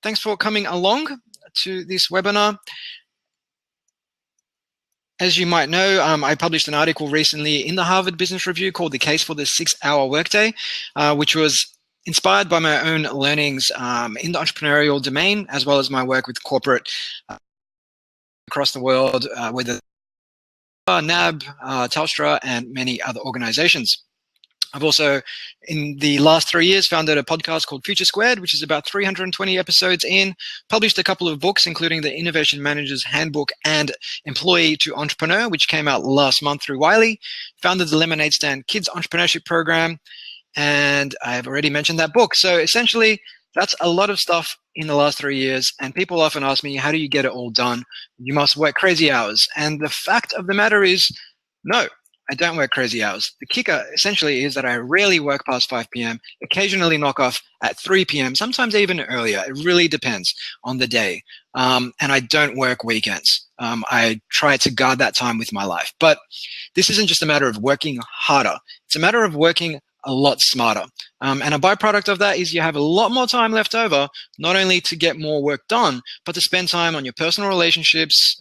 Thanks for coming along to this webinar. As you might know, I published an article recently in the Harvard Business Review called The Case for the 6-Hour Workday, which was inspired by my own learnings in the entrepreneurial domain, as well as my work with corporate across the world with the NAB, Telstra, and many other organizations. I've also, in the last 3 years, founded a podcast called Future Squared, which is about 320 episodes in, published a couple of books, including the Innovation Manager's Handbook and Employee to Entrepreneur, which came out last month through Wiley, founded the Lemonade Stand Kids Entrepreneurship Program, and I've already mentioned that book. So essentially, that's a lot of stuff in the last 3 years, and people often ask me, how do you get it all done? You must work crazy hours. And the fact of the matter is, no. I don't work crazy hours. The kicker essentially is that I rarely work past 5 p.m., occasionally knock off at 3 p.m., sometimes even earlier. It really depends on the day. And I don't work weekends. I try to guard that time with my life. But this isn't just a matter of working harder. It's a matter of working a lot smarter. And a byproduct of that is you have a lot more time left over, not only to get more work done, but to spend time on your personal relationships,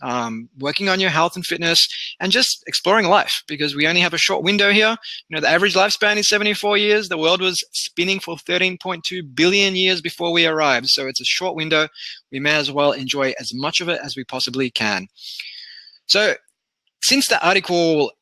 working on your health and fitness, and just exploring life, because we only have a short window here. You know, the average lifespan is 74 years. The world was spinning for 13.2 billion years before we arrived. So it's a short window. We may as well enjoy as much of it as we possibly can. So since the article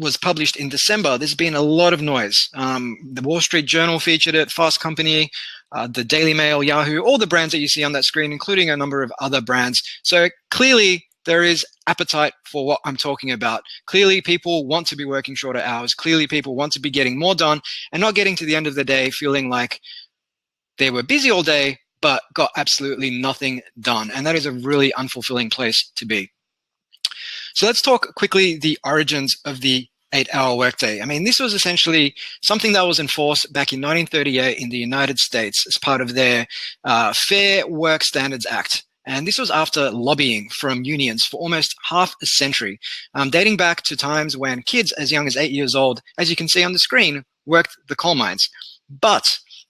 was published in December, there's been a lot of noise. The Wall Street Journal featured it, Fast Company, the Daily Mail, Yahoo, all the brands that you see on that screen, including a number of other brands. So clearly there is appetite for what I'm talking about. Clearly people want to be working shorter hours. Clearly people want to be getting more done and not getting to the end of the day feeling like they were busy all day but got absolutely nothing done. And that is a really unfulfilling place to be. So let's talk quickly the origins of the 8-hour workday. I mean, this was essentially something that was enforced back in 1938 in the United States as part of their Fair Work Standards Act. And this was after lobbying from unions for almost half a century, dating back to times when kids as young as 8 years old, as you can see on the screen, worked the coal mines. But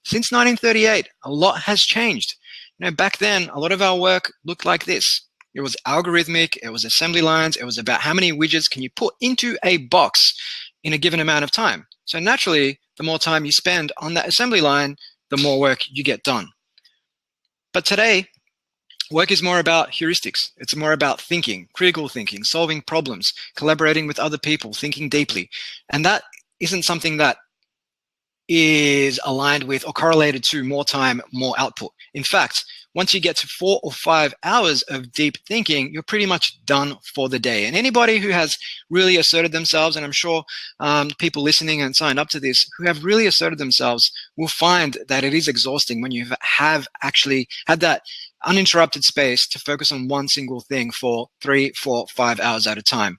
since 1938, a lot has changed. You know, back then, a lot of our work looked like this. It was algorithmic, it was assembly lines, it was about how many widgets can you put into a box in a given amount of time. So naturally, the more time you spend on that assembly line, the more work you get done. But today, work is more about heuristics. It's more about thinking, critical thinking, solving problems, collaborating with other people, thinking deeply. And that isn't something that is aligned with or correlated to more time, more output. In fact, once you get to 4 or 5 hours of deep thinking, you're pretty much done for the day. And anybody who has really asserted themselves, and I'm sure people listening and signed up to this who have really asserted themselves will find that it is exhausting when you have actually had that uninterrupted space to focus on one single thing for 3, 4, 5 hours at a time.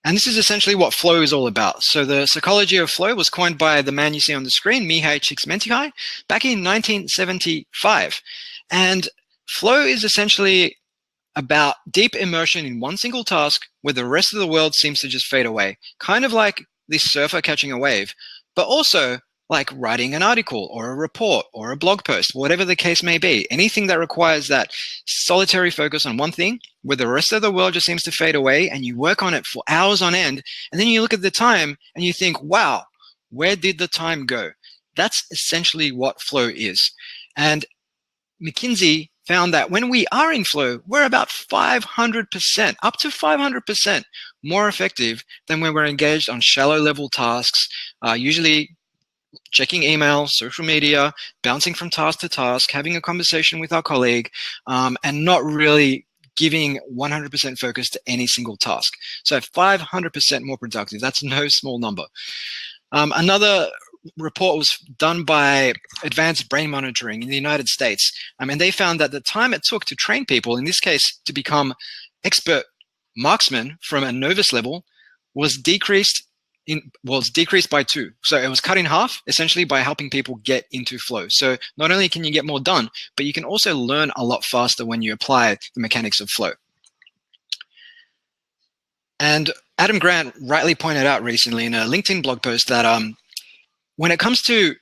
And this is essentially what flow is all about. So the psychology of flow was coined by the man you see on the screen, Mihai Csikszentmihalyi, back in 1975. And flow is essentially about deep immersion in one single task where the rest of the world seems to just fade away. Kind of like this surfer catching a wave, but also like writing an article or a report or a blog post, whatever the case may be. Anything that requires that solitary focus on one thing where the rest of the world just seems to fade away and you work on it for hours on end. And then you look at the time and you think, wow, where did the time go? That's essentially what flow is. And McKinsey found that when we are in flow, we're about 500%, up to 500% more effective than when we're engaged on shallow level tasks, usually checking email, social media, bouncing from task to task, having a conversation with our colleague, and not really giving 100% focus to any single task. So 500% more productive. That's no small number. Another report was done by Advanced Brain Monitoring in the United States, and they found that the time it took to train people, in this case to become expert marksmen from a novice level, was decreased by 2. So it was cut in half, essentially, by helping people get into flow. So not only can you get more done, but you can also learn a lot faster when you apply the mechanics of flow. And Adam Grant rightly pointed out recently in a LinkedIn blog post that when it comes to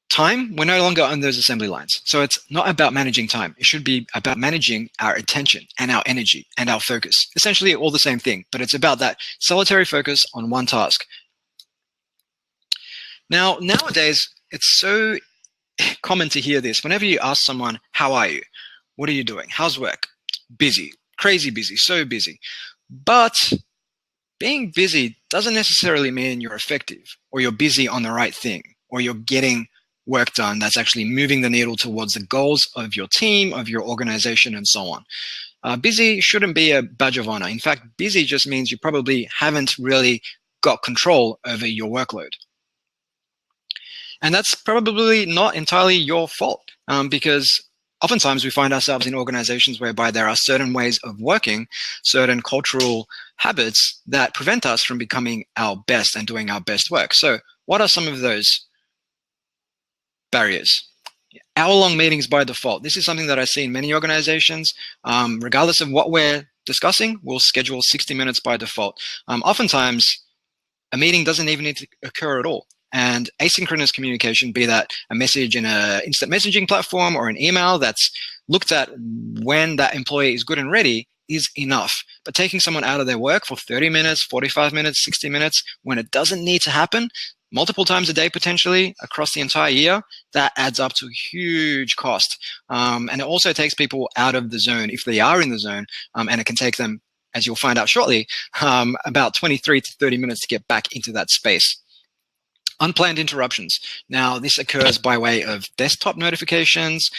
time, we're no longer on those assembly lines. So it's not about managing time. It should be about managing our attention and our energy and our focus. Essentially all the same thing, but it's about that solitary focus on one task. Now, nowadays, it's so common to hear this. Whenever you ask someone, how are you? What are you doing? How's work? Busy, crazy busy, so busy. But being busy doesn't necessarily mean you're effective or you're busy on the right thing or you're getting work done that's actually moving the needle towards the goals of your team, of your organization, and so on. Busy shouldn't be a badge of honor. In fact, busy just means you probably haven't really got control over your workload. And that's probably not entirely your fault, because oftentimes we find ourselves in organizations whereby there are certain ways of working, certain cultural habits that prevent us from becoming our best and doing our best work. So what are some of those barriers? Hour-long meetings by default. This is something that I see in many organizations. Regardless of what we're discussing, we'll schedule 60 minutes by default. Oftentimes, a meeting doesn't even need to occur at all. And asynchronous communication, be that a message in an instant messaging platform or an email that's looked at when that employee is good and ready, is enough. But taking someone out of their work for 30 minutes, 45 minutes, 60 minutes, when it doesn't need to happen, multiple times a day potentially across the entire year, that adds up to huge cost. And it also takes people out of the zone if they are in the zone, and it can take them, as you'll find out shortly, about 23 to 30 minutes to get back into that space. Unplanned interruptions. Now, this occurs by way of desktop notifications,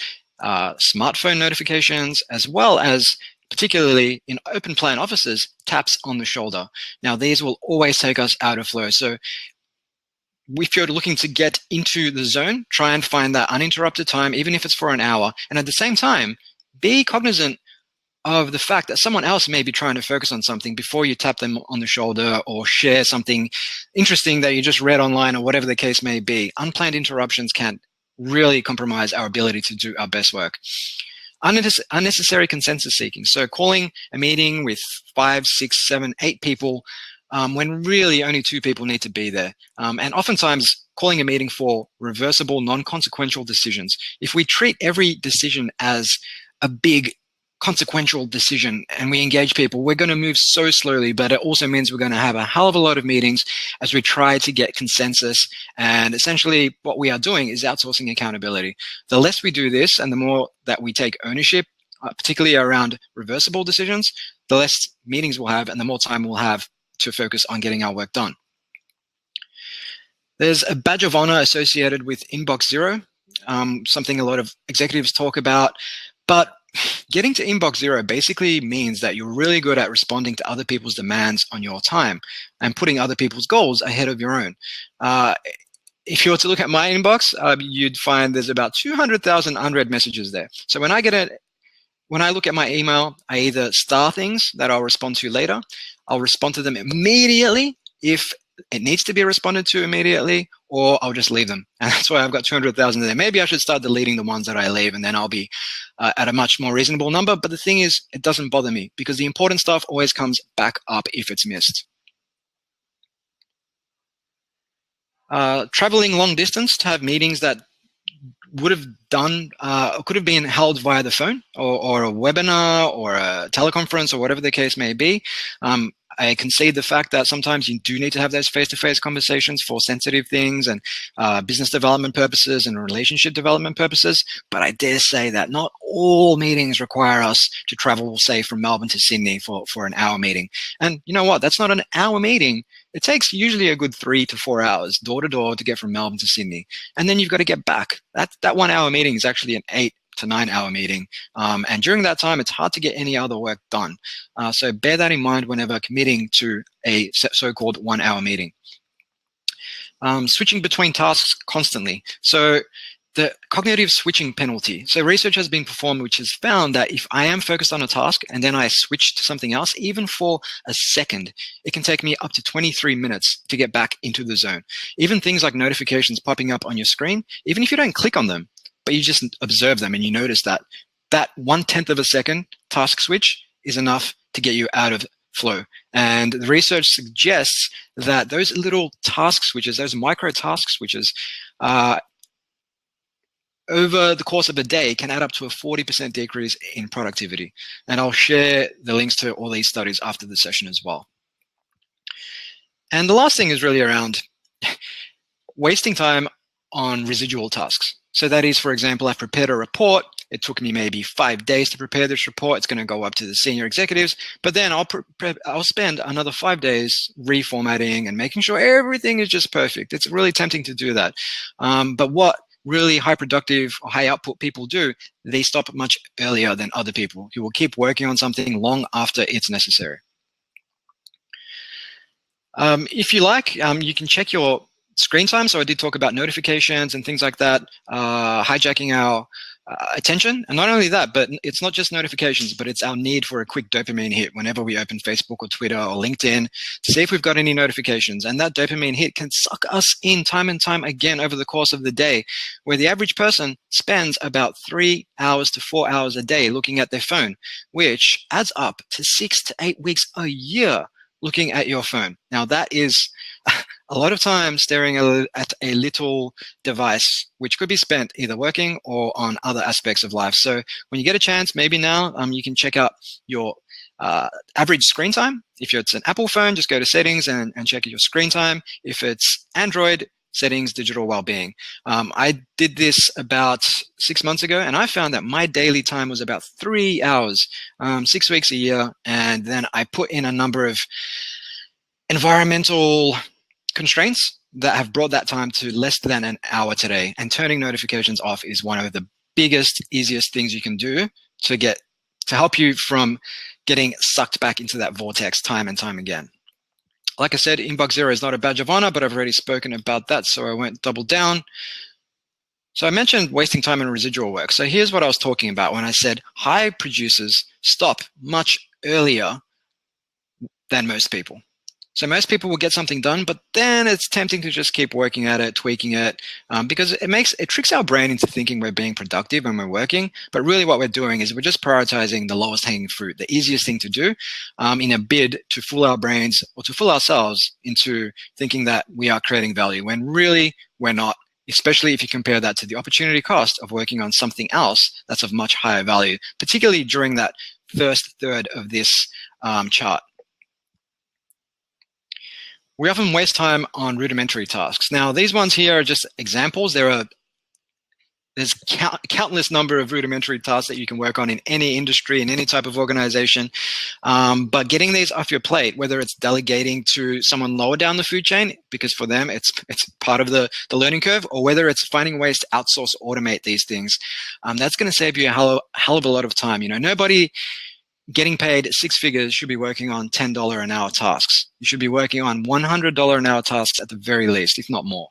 smartphone notifications, as well as, particularly in open plan offices, taps on the shoulder. Now, these will always take us out of flow. So if you're looking to get into the zone, try and find that uninterrupted time, even if it's for an hour. And at the same time, be cognizant of the fact that someone else may be trying to focus on something before you tap them on the shoulder or share something interesting that you just read online or whatever the case may be. Unplanned interruptions can really compromise our ability to do our best work. Unnecessary consensus seeking. So calling a meeting with 5, 6, 7, 8 people when really only 2 people need to be there. And oftentimes calling a meeting for reversible, non-consequential decisions. If we treat every decision as a big consequential decision and we engage people, we're going to move so slowly, but it also means we're going to have a hell of a lot of meetings as we try to get consensus. And essentially what we are doing is outsourcing accountability. The less we do this and the more that we take ownership, particularly around reversible decisions, the less meetings we'll have and the more time we'll have to focus on getting our work done. There's a badge of honor associated with inbox zero, something a lot of executives talk about, but getting to inbox zero basically means that you're really good at responding to other people's demands on your time and putting other people's goals ahead of your own. If you were to look at my inbox, you'd find there's about 200,000 unread messages there. So when I look at my email, I either star things that I'll respond to later. I'll respond to them immediately if it needs to be responded to immediately, or I'll just leave them. And that's why I've got 200,000 there. Maybe I should start deleting the ones that I leave, and then I'll be at a much more reasonable number. But the thing is, it doesn't bother me because the important stuff always comes back up if it's missed. Traveling long distance to have meetings that would have done, could have been held via the phone or a webinar or a teleconference or whatever the case may be. I concede the fact that sometimes you do need to have those face-to-face conversations for sensitive things and business development purposes and relationship development purposes. But I dare say that not all meetings require us to travel, say, from Melbourne to Sydney for an hour meeting. And you know what? That's not an hour meeting. It takes usually a good 3 to 4 hours door to door to get from Melbourne to Sydney. And then you've got to get back. That 1 hour meeting is actually an 8 to 9 hour meeting. And during that time, it's hard to get any other work done. So bear that in mind whenever committing to a so-called 1 hour meeting. Switching between tasks constantly. So the cognitive switching penalty. So research has been performed which has found that if I am focused on a task and then I switch to something else, even for a second, it can take me up to 23 minutes to get back into the zone. Even things like notifications popping up on your screen, even if you don't click on them, but you just observe them and you notice that 1/10 of a second task switch is enough to get you out of flow. And the research suggests that those little task switches, those micro task switches, over the course of a day can add up to a 40% decrease in productivity. And I'll share the links to all these studies after the session as well. And the last thing is really around wasting time on residual tasks. So that is, for example, I've prepared a report. It took me maybe 5 days to prepare this report. It's going to go up to the senior executives, but then I'll spend another 5 days reformatting and making sure everything is just perfect. It's really tempting to do that. But what really high productive or high output people do, they stop much earlier than other people who will keep working on something long after it's necessary. If you like, you can check your screen time. So I did talk about notifications and things like that, hijacking our attention. And not only that, but it's not just notifications, but it's our need for a quick dopamine hit whenever we open Facebook or Twitter or LinkedIn to see if we've got any notifications. And that dopamine hit can suck us in time and time again over the course of the day, where the average person spends about 3 hours to 4 hours a day looking at their phone, which adds up to 6 to 8 weeks a year looking at your phone. Now that is a lot of time staring at a little device, which could be spent either working or on other aspects of life. So when you get a chance, maybe now you can check out your average screen time. If it's an Apple phone, just go to settings and check your screen time. If it's Android, settings, digital well-being. I did this about 6 months ago, and I found that my daily time was about 3 hours, 6 weeks a year. And then I put in a number of environmental constraints that have brought that time to less than an hour today. And turning notifications off is one of the biggest, easiest things you can do to help you from getting sucked back into that vortex time and time again. Like I said, inbox zero is not a badge of honor, but I've already spoken about that, so I won't double down. So I mentioned wasting time on residual work. So here's what I was talking about when I said high producers stop much earlier than most people. So most people will get something done, but then it's tempting to just keep working at it, tweaking it, because it tricks our brain into thinking we're being productive when we're working. But really what we're doing is we're just prioritizing the lowest hanging fruit, the easiest thing to do, in a bid to fool our brains or to fool ourselves into thinking that we are creating value when really we're not, especially if you compare that to the opportunity cost of working on something else that's of much higher value, particularly during that first third of this chart. We often waste time on rudimentary tasks. Now, these ones here are just examples. There's countless number of rudimentary tasks that you can work on in any industry, in any type of organization. But getting these off your plate, whether it's delegating to someone lower down the food chain, because for them it's part of the learning curve, or whether it's finding ways to outsource, automate these things, that's going to save you a hell of a lot of time. You know, nobody getting paid 6 figures should be working on $10 an hour tasks. You should be working on $100 an hour tasks at the very least, if not more.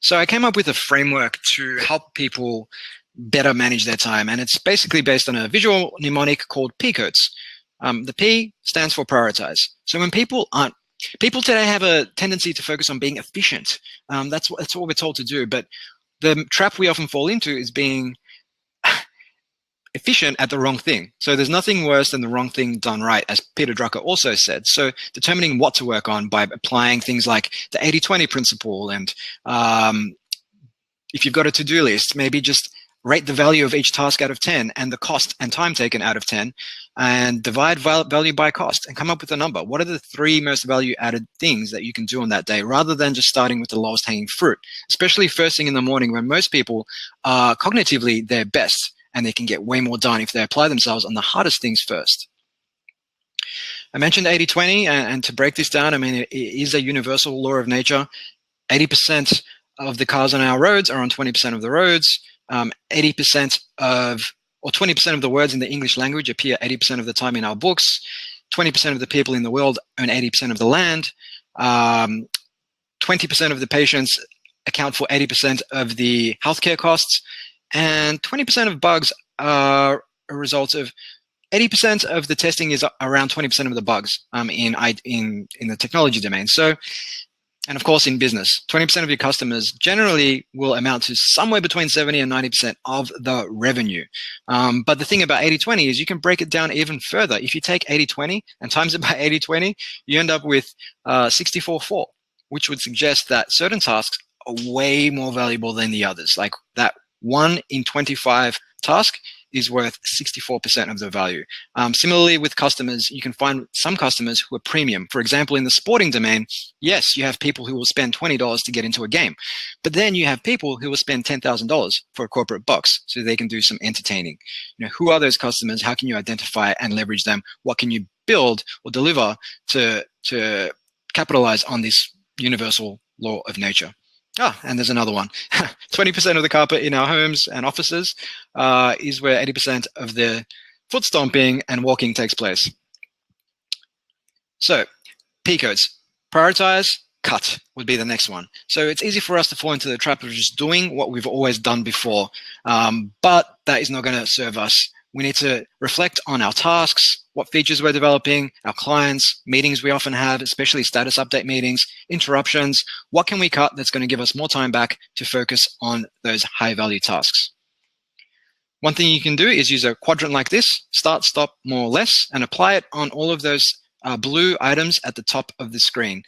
So I came up with a framework to help people better manage their time, and it's basically based on a visual mnemonic called P codes. The P stands for prioritize. So when people today have a tendency to focus on being efficient. That's what we're told to do, but the trap we often fall into is being efficient at the wrong thing. So there's nothing worse than the wrong thing done right, as Peter Drucker also said. So determining what to work on by applying things like the 80-20 principle, and if you've got a to-do list, maybe just rate the value of each task out of 10 and the cost and time taken out of 10, and divide value by cost and come up with a number. What are the 3 most value-added things that you can do on that day, rather than just starting with the lowest hanging fruit, especially first thing in the morning when most people are cognitively their best, and they can get way more done if they apply themselves on the hardest things first. I mentioned 80-20, and to break this down, I mean, it is a universal law of nature. 80% of the cars on our roads are on 20% of the roads. 80% of, or 20% of the words in the English language appear 80% of the time in our books. 20% of the people in the world own 80% of the land. 20% of the patients account for 80% of the healthcare costs. And 20% of bugs are a result of 80% of the testing is around 20% of the bugs in the technology domain. So, and of course in business, 20% of your customers generally will amount to somewhere between 70 and 90% of the revenue. But the thing about 80-20 is you can break it down even further. If you take 80-20 and times it by 80-20, you end up with 64-4, which would suggest that certain tasks are way more valuable than the others. Like that 1 in 25 task is worth 64% of the value. Similarly with customers, you can find some customers who are premium. For example, in the sporting domain, yes, you have people who will spend $20 to get into a game, but then you have people who will spend $10,000 for a corporate box so they can do some entertaining. Who are those customers? How can you identify and leverage them? What can you build or deliver to capitalize on this universal law of nature? And there's another one. 20% of the carpet in our homes and offices is where 80% of the foot stomping and walking takes place. So, P codes. Prioritize, cut would be the next one. So it's easy for us to fall into the trap of just doing what we've always done before, but that is not going to serve us. We need to reflect on our tasks, what features we're developing, our clients, meetings we often have, especially status update meetings, interruptions. What can we cut that's going to give us more time back to focus on those high value tasks? One thing you can do is use a quadrant like this, start, stop, more, less, and apply it on all of those blue items at the top of the screen.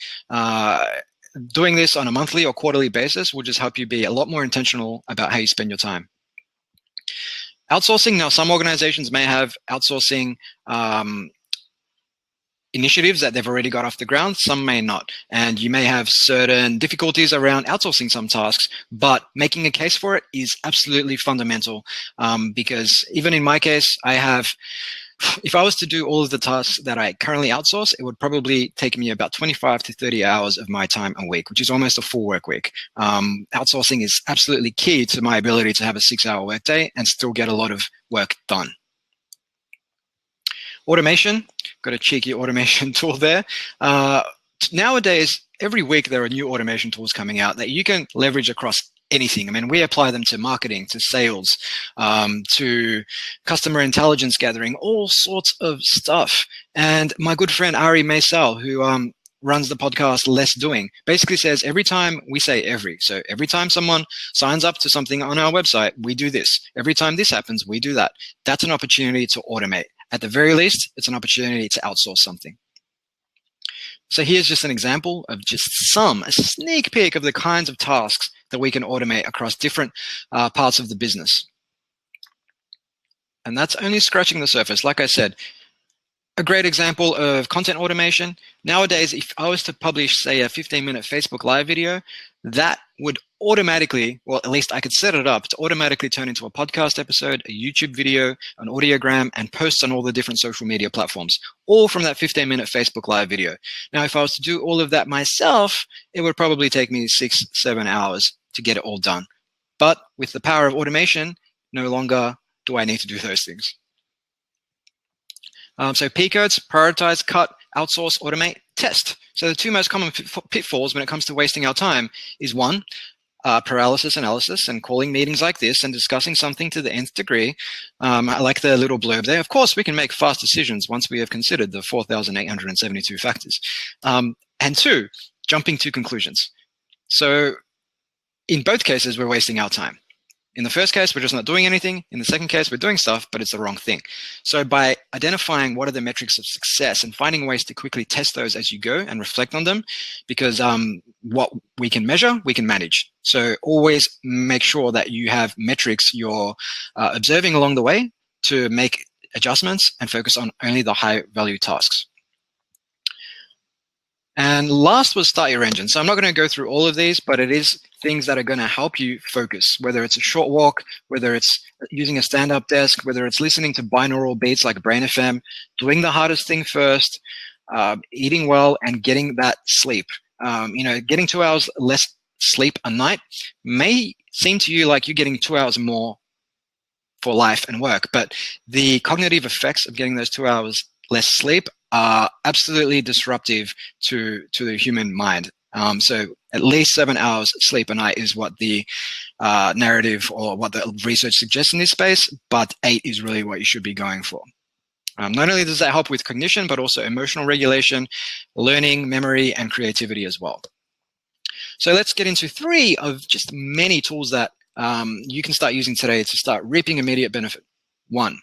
Doing this on a monthly or quarterly basis will just help you be a lot more intentional about how you spend your time. Outsourcing. Now, some organizations may have outsourcing initiatives that they've already got off the ground. Some may not. And you may have certain difficulties around outsourcing some tasks, but making a case for it is absolutely fundamental. Because even in my case, if I was to do all of the tasks that I currently outsource, it would probably take me about 25 to 30 hours of my time a week, which is almost a full work week. Outsourcing is absolutely key to my ability to have a 6-hour workday and still get a lot of work done. Automation, got a cheeky automation tool there. Nowadays, every week there are new automation tools coming out that you can leverage across anything. I mean, we apply them to marketing, to sales, to customer intelligence gathering, all sorts of stuff. And my good friend Ari Maisel, who runs the podcast Less Doing, basically says every time we say every. So every time someone signs up to something on our website, we do this. Every time this happens, we do that. That's an opportunity to automate. At the very least, it's an opportunity to outsource something. So here's just an example of just a sneak peek of the kinds of tasks that we can automate across different parts of the business. And that's only scratching the surface. Like I said, a great example of content automation. Nowadays, if I was to publish, say, a 15-minute Facebook Live video, that would automatically, well, at least I could set it up to automatically turn into a podcast episode, a YouTube video, an audiogram, and post on all the different social media platforms, all from that 15-minute Facebook Live video. Now, if I was to do all of that myself, it would probably take me 6-7 hours to get it all done. But with the power of automation, no longer do I need to do those things. So P codes: prioritize, cut, outsource, automate, test. So the two most common pitfalls when it comes to wasting our time is one, paralysis analysis, and calling meetings like this and discussing something to the nth degree. I like the little blurb there. Of course, we can make fast decisions once we have considered the 4,872 factors. And two, jumping to conclusions. So in both cases, we're wasting our time. In the first case, we're just not doing anything. In the second case, we're doing stuff, but it's the wrong thing. So by identifying what are the metrics of success and finding ways to quickly test those as you go and reflect on them, because what we can measure, we can manage. So always make sure that you have metrics you're observing along the way to make adjustments and focus on only the high value tasks. And last was start your engine. So I'm not going to go through all of these, but it is things that are going to help you focus, whether it's a short walk, whether it's using a stand-up desk, whether it's listening to binaural beats like Brain FM, doing the hardest thing first, eating well, and getting that sleep. Getting 2 hours less sleep a night may seem to you like you're getting 2 hours more for life and work, but the cognitive effects of getting those 2 hours less sleep are absolutely disruptive to the human mind. So at least 7 hours sleep a night is what the narrative or what the research suggests in this space, but 8 is really what you should be going for. Not only does that help with cognition, but also emotional regulation, learning, memory, and creativity as well. So let's get into 3 of just many tools that you can start using today to start reaping immediate benefit. 1,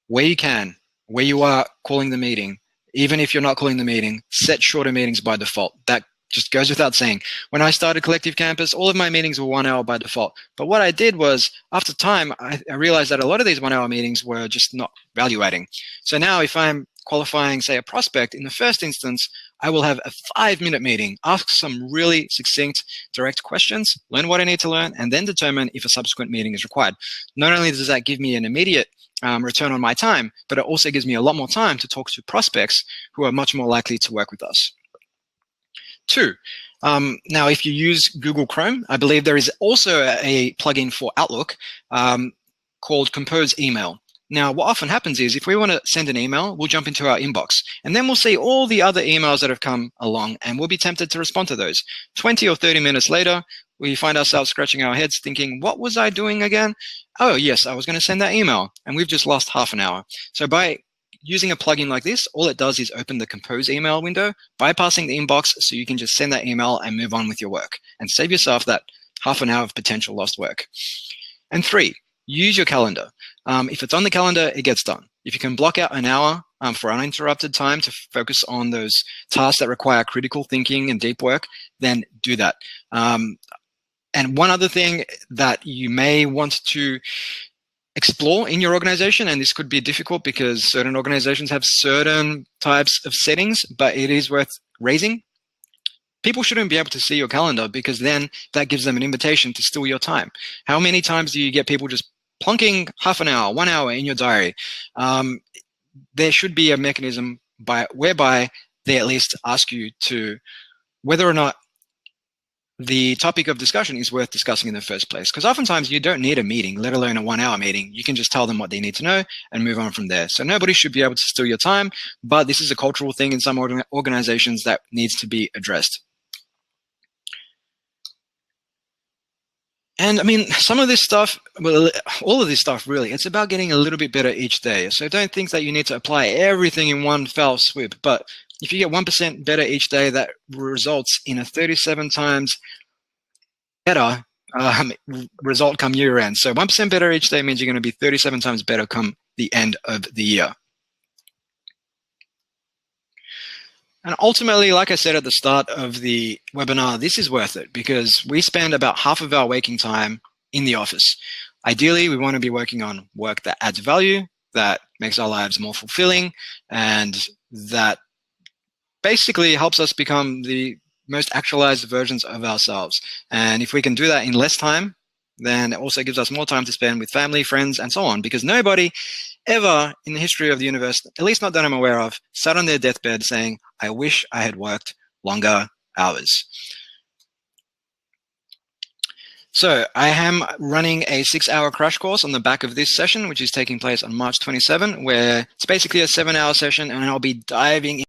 where you can, where you are calling the meeting, even if you're not calling the meeting, set shorter meetings by default. That just goes without saying. When I started Collective Campus, all of my meetings were 1 hour by default. But what I did was, after time, I realized that a lot of these 1 hour meetings were just not value adding. So now if I'm qualifying, say, a prospect, in the first instance, I will have a 5-minute meeting, ask some really succinct, direct questions, learn what I need to learn, and then determine if a subsequent meeting is required. Not only does that give me an immediate return on my time, but it also gives me a lot more time to talk to prospects who are much more likely to work with us. 2, now if you use Google Chrome, I believe there is also a plugin for Outlook called Compose Email. Now, what often happens is if we want to send an email, we'll jump into our inbox, and then we'll see all the other emails that have come along, and we'll be tempted to respond to those. 20 or 30 minutes later, we find ourselves scratching our heads thinking, what was I doing again? Oh, yes, I was going to send that email, and we've just lost half an hour. So by using a plugin like this, all it does is open the Compose email window, bypassing the inbox, so you can just send that email and move on with your work and save yourself that half an hour of potential lost work. And 3, use your calendar. If it's on the calendar, it gets done. If you can block out an hour for uninterrupted time to focus on those tasks that require critical thinking and deep work, then do that. And one other thing that you may want to explore in your organization, and this could be difficult because certain organizations have certain types of settings, but it is worth raising. People shouldn't be able to see your calendar because then that gives them an invitation to steal your time. How many times do you get people just plonking half an hour, 1 hour in your diary? There should be a mechanism whereby they at least ask you to whether or not the topic of discussion is worth discussing in the first place. Because oftentimes you don't need a meeting, let alone a 1 hour meeting. You can just tell them what they need to know and move on from there. So nobody should be able to steal your time, but this is a cultural thing in some organizations that needs to be addressed. And I mean, some of this stuff, well, all of this stuff really, it's about getting a little bit better each day. So don't think that you need to apply everything in one fell swoop. But if you get 1% better each day, that results in a 37 times better result come year end. So 1% better each day means you're going to be 37 times better come the end of the year. And ultimately, like I said at the start of the webinar, this is worth it because we spend about half of our waking time in the office. Ideally, we want to be working on work that adds value, that makes our lives more fulfilling, and that basically helps us become the most actualized versions of ourselves. And if we can do that in less time, then it also gives us more time to spend with family, friends, and so on, because nobody ever in the history of the universe, at least not that I'm aware of, sat on their deathbed saying, I wish I had worked longer hours. So I am running a 6-hour crash course on the back of this session, which is taking place on March 27, where it's basically a 7-hour session, and I'll be diving